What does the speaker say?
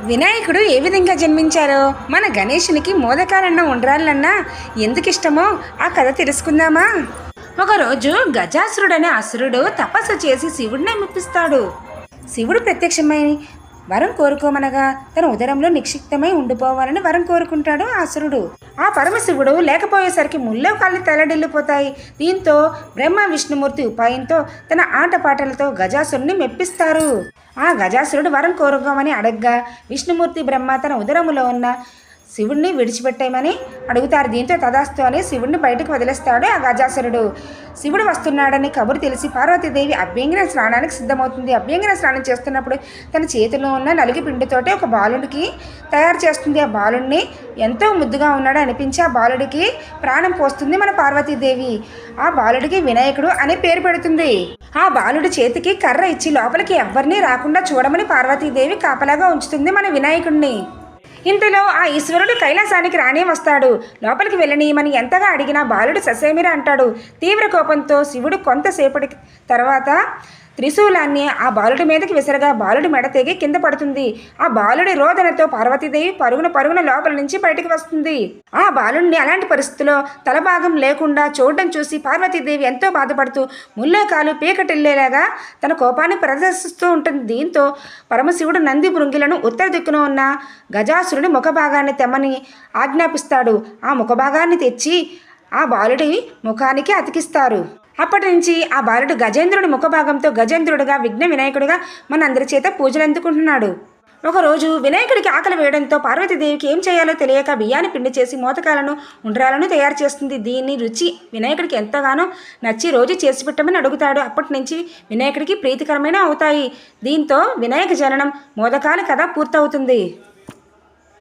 వినాయకుడు ఏ విధంగా జన్మించారో, మన గణేశునికి మోదకాలన్నా ఉండ్రాళ్ళన్నా ఎందుకు ఇష్టమో ఆ కథ తెలుసుకుందామా? ఒకరోజు గజాసురుడనే అసురుడు తపస్సు చేసి శివుడిని మెప్పిస్తాడు. శివుడు ప్రత్యక్షమై వరం కోరుకోమనగా తన ఉదరంలో నిక్షిప్తమై ఉండిపోవాలని వరం కోరుకుంటాడు ఆ అసురుడు. ఆ పరమశివుడు లేకపోయేసరికి ముల్లో కాళ్ళు తలడిల్లిపోతాయి. దీంతో బ్రహ్మ విష్ణుమూర్తి ఉపాయంతో తన ఆటపాటలతో గజాసురుడిని మెప్పిస్తారు. ఆ గజాసురుడు వరం కోరుకోమని అడగ్గా విష్ణుమూర్తి బ్రహ్మ తన ఉదరములో ఉన్న శివుడిని విడిచిపెట్టేయమని అడుగుతారు. దీంతో తదాస్తు అని శివుడిని బయటకు వదిలేస్తాడు ఆ గజాసురుడు. శివుడు వస్తున్నాడని కబురు తెలిసి పార్వతీదేవి అభ్యంగన స్నానానికి సిద్ధమవుతుంది. అభ్యంగన స్నానం చేస్తున్నప్పుడు తన చేతిలో ఉన్న నలుగు పిండితోటి ఒక బాలుడికి తయారు చేస్తుంది. ఆ బాలుడిని ఎంతో ముద్దుగా ఉన్నాడు అనిపించి ఆ బాలుడికి ప్రాణం పోస్తుంది మన పార్వతీదేవి. ఆ బాలుడికి వినాయకుడు అనే పేరు పెడుతుంది. ఆ బాలుడి చేతికి కర్ర ఇచ్చి లోపలికి ఎవ్వరినీ రాకుండా చూడమని పార్వతీదేవి కాపలాగా ఉంచుతుంది మన వినాయకుడిని. ఇంతలో ఆ ఈశ్వరుడు కైలాసానికి రానే వస్తాడు. లోపలికి వెళ్ళనీయమని ఎంతగా అడిగినా బాలుడు ససేమిరా అంటాడు. తీవ్ర కోపంతో శివుడు కొంతసేపటి తర్వాత త్రిశూలాన్ని ఆ బాలుడి మీదకి విసరగా బాలుడి మెడ తెగి కింద పడుతుంది. ఆ బాలుడి రోదనతో పార్వతీదేవి పరుగున లోపల నుంచి బయటకు వస్తుంది. ఆ బాలుడిని అలాంటి పరిస్థితిలో తలభాగం లేకుండా చూడడం చూసి పార్వతీదేవి ఎంతో బాధపడుతూ ముల్లోకాలు పీకటిల్లేలాగా తన కోపాన్ని ప్రదర్శిస్తూ ఉంటుంది. దీంతో పరమశివుడు నంది భృంగిలను ఉత్తర దిక్కున ఉన్న గజాసురుడి ముఖభాగాన్ని తెమ్మని ఆజ్ఞాపిస్తాడు. ఆ ముఖభాగాన్ని తెచ్చి ఆ బాలుడి ముఖానికి అతికిస్తారు. అప్పటి నుంచి ఆ బాలుడు గజేంద్రుడి ముఖభాగంతో గజేంద్రుడిగా విఘ్న వినాయకుడిగా మనందరి చేత పూజలు అందుకుంటున్నాడు. ఒకరోజు వినాయకుడికి ఆకలి వేయడంతో పార్వతీదేవికి ఏం చేయాలో తెలియక బియ్యాన్ని పిండి చేసి మోదకాలను ఉండ్రాలను తయారు చేస్తుంది. దీన్ని రుచి వినాయకుడికి ఎంతగానో నచ్చి రోజు చేసి పెట్టమని అడుగుతాడు. అప్పటి నుంచి వినాయకుడికి ప్రీతికరమైన అవుతాయి. దీంతో వినాయక జననం మోదకాల కథ పూర్తవుతుంది.